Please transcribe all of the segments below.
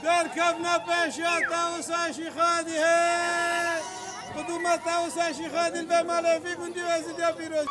ركبنا باشا طاووسا شيخادي هي قدومة طاووسا شيخادي البمالة في كندي وزيد يا فيروز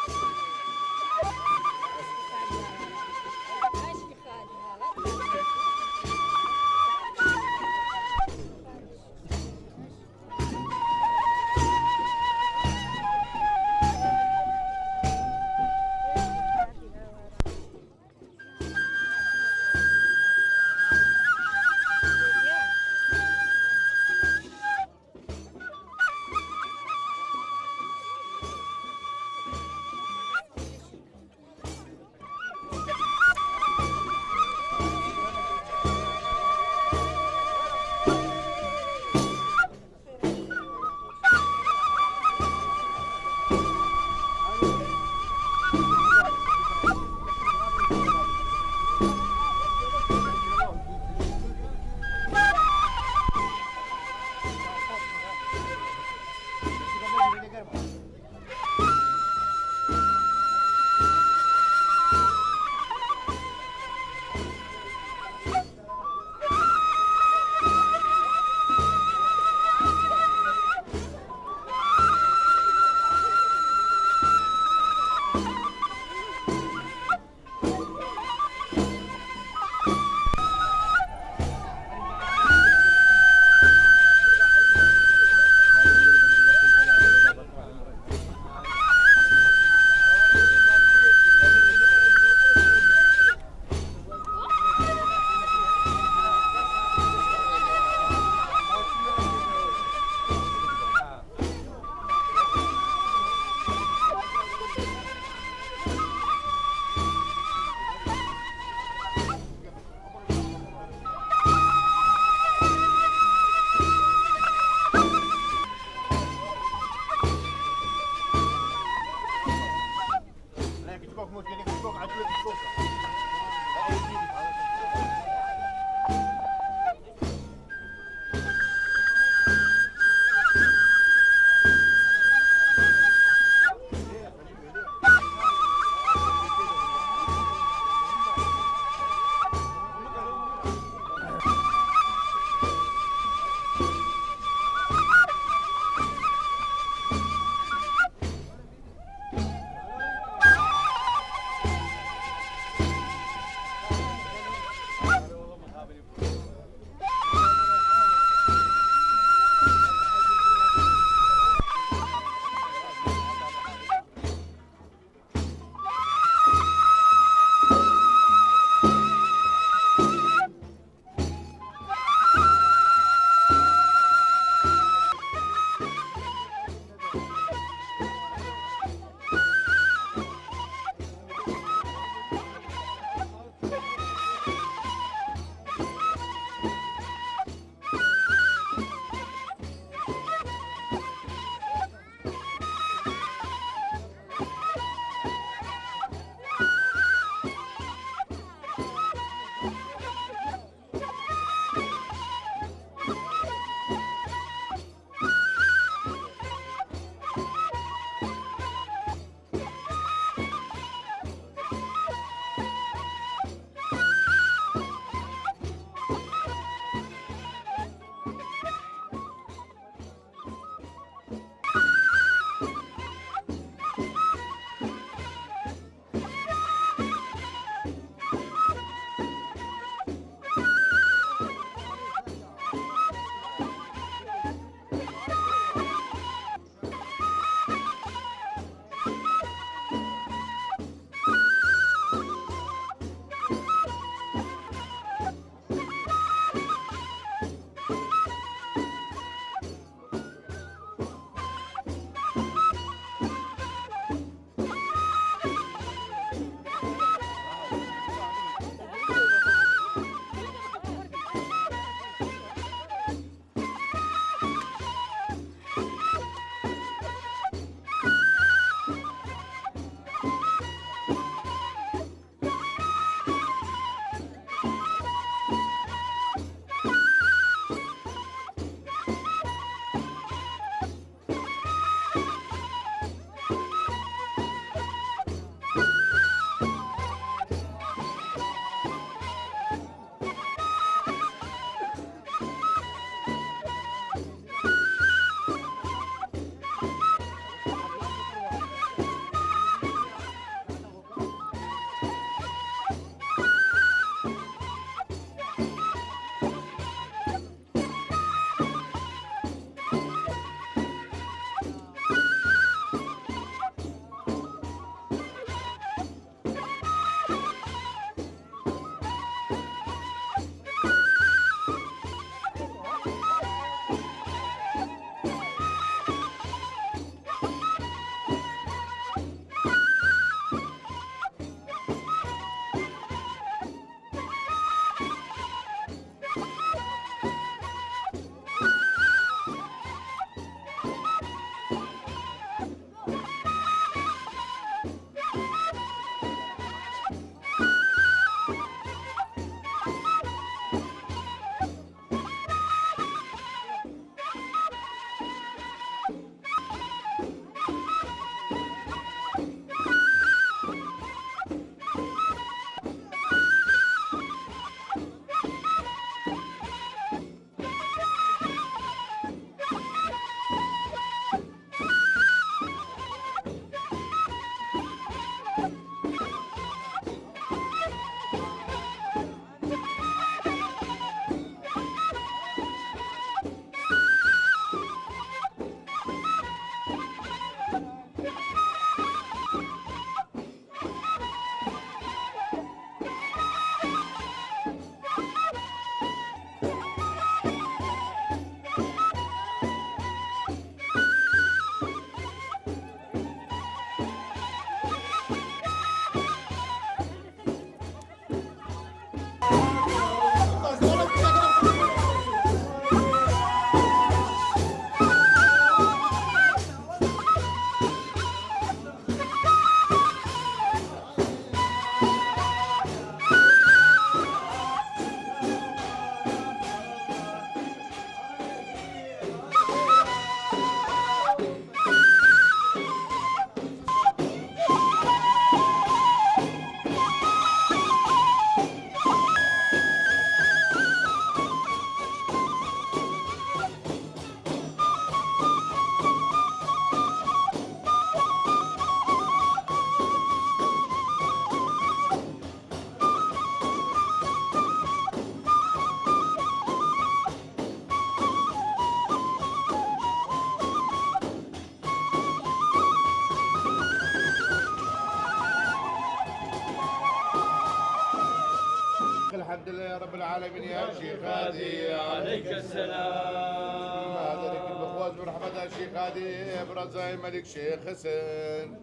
العالمين يا شيخ هادي عليك السلام. هذا لك البخواز برحمة الشيخ هادي برزاي ملك شيخ حسن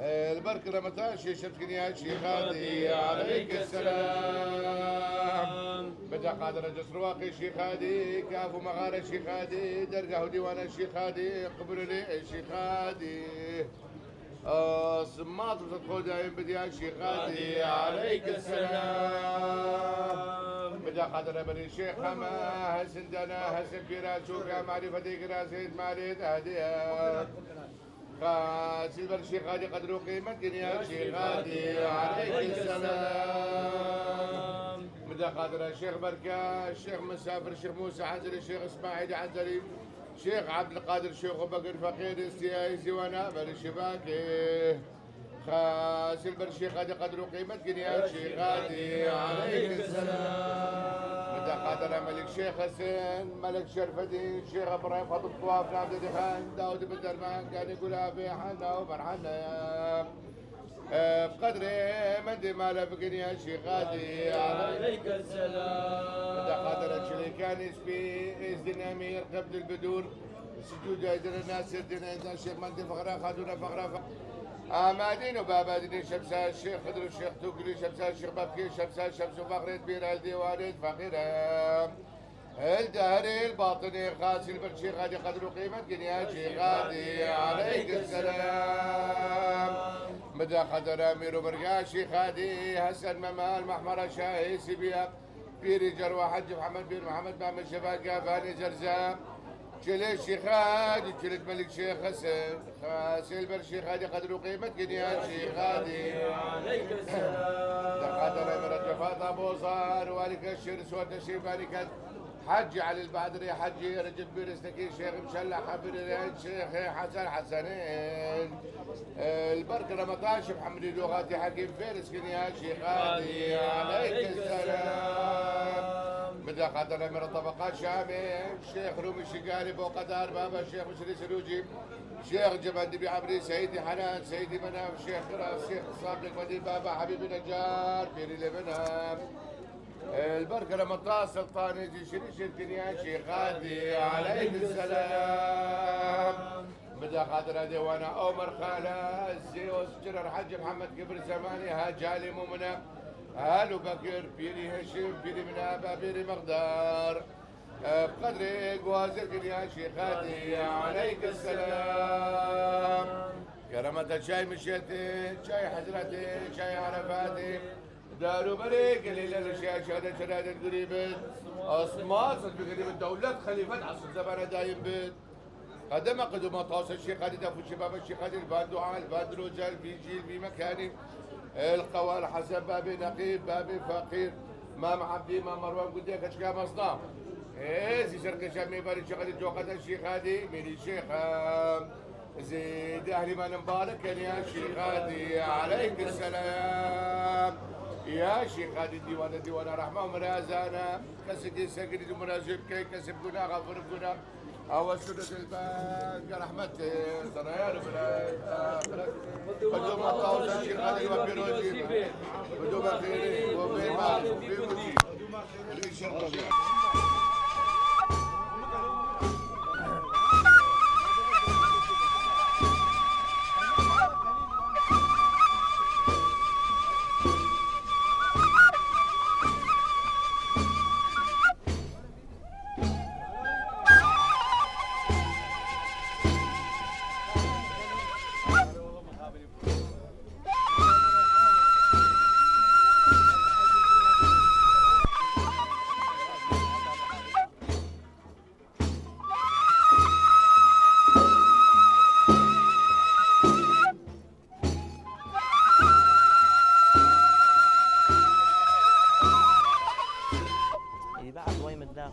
البركة رمضان شرفكني يا شيخ هادي عليك السلام. بدا قادر جسر واقي شيخ هادي كافو مغارة شيخ هادي درقه ديوان الشيخ هادي قبل لي الشيخ هادي صمات وتدخل دايم بدي يا شيخ هادي عليك السلام. بدا قادر بني الشيخ حما هسن دنا هسن فيراسوكا معرفتي قراسيد ماليد هادية قاسي الشيخ هادي قدر قيمة يا شيخ هادي عليك السلام. مدى قادر الشيخ بركة الشيخ مسافر الشيخ موسى عزلي الشيخ اسماعيل عزلي شيخ عبد القادر شيخ بكر فقير استيايزي وانا بالشباكي خاسي الشيخ هادي قدر قيمة يا شيخ هادي عليك السلام. مدى قادر ملك شيخ حسين ملك شرف الدين شيخ ابراهيم خطب الطواف نعبد دخان داود بن درمان كان يقول ابي حنا وفرحنا يا بقدر من دي ما لفقني يا شيخ هادي عليك السلام. مدى قادر الشريكان يسبي ازدن امير قبل البدور سجود ايدنا الناس سردنا انت الشيخ مندي فقره خادونا فقره امادين وبابا دين شمسا الشيخ خضر الشيخ توكلي شمسا الشيخ بابكي شمسا الشمس وفقرة بير الديوان فقيرة الدهري الباطني خاسي البرشيخ هادي قدر وقيمة يا شيخ هادي عليك السلام. مدى قدر امير ومرقا شيخ هادي حسن ممال محمر شاهي سيبيا بيري جروى حج محمد بن محمد بام الشفاقة فاني جرزام شلي الشيخ هادي شلت ملك شيخ حسن خاسي البرشيخ هادي قدر وقيمة يا شيخ هادي عليك السلام. قدر امير الجفاط ابو صار والك الشر سوى الشيباني كان حج على البادري حجي رجب بيرستكي شيخ مشلح حبيرين شيخ حسن حسنين البركة رمضان شيخ محمد لغاتي حكيم فارس يا شيخ هادي عليك السلام. مدى قدر من الطبقات شامي شيخ رومي الشقالي بو قدر بابا الشيخ مشري سلوجي شيخ جبل دبي عبري سيدي حنان سيدي منام شيخ قراس شيخ صابلك مدين بابا حبيبي نجار بيري لبنان البركة رمضان سلطان يجي شريش يا شيخ هادي عليك السلام. مدى قادر ديوانا عمر خالة الزيوس جرر حج محمد كبر زماني هاجالي مؤمنة هالو بكر بيري هشيم بيري منابة بيري مقدار بقدر قوازك يا شيخ هادي عليك السلام. كرمت شاي مشيتي شاي حزرتي شاي عرفاتي دارو بريك الليلة الاشياء شهادة شهادة قريبة اصمات بقريب الدولة خليفة عصر زمان دايم بيت قدم قدم طاس الشيخ خالد ابو الشباب الشيخ خالد الفان دعاء الفان رجال في جيل في مكاني القوال حسن بابي نقيب بابي فقير ما عبدي ما مروان قلت لك اشكال مصنع زي شرق شامي باري الشيخ خالد جوقة الشيخ هادي من الشيخ زيد اهلي ما مبارك يا شيخ هادي عليك السلام. يا شيخ هادي ديوان رحمه ومرازانا كسكي سكري ومرازب كي كسب قنا غفر قنا أو سنة الباقي رحمته صنايا بدون ما طاوز الشيخ هادي وبيروجي بدون ما خيري وبين ما وبين بعد وين مدام